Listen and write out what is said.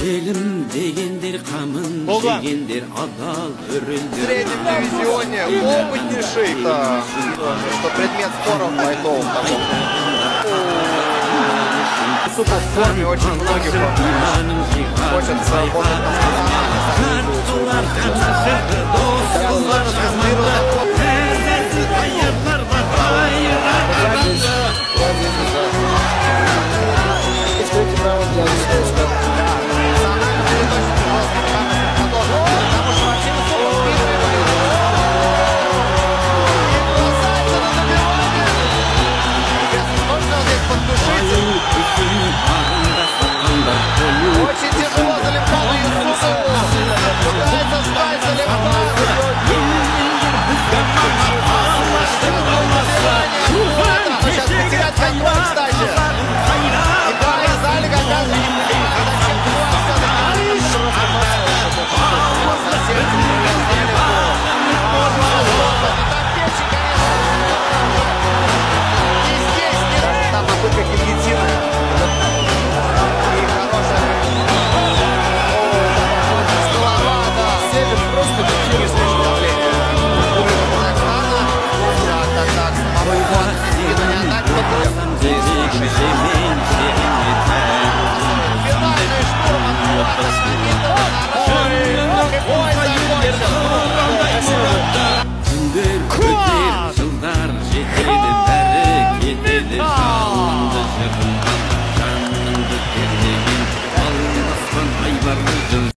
Элим дегендер камын дегендер адал өрелдер. В третьем дивизионе опытнейший, что предмет споров бойцов такого. В суперформе очень многих хочет работать на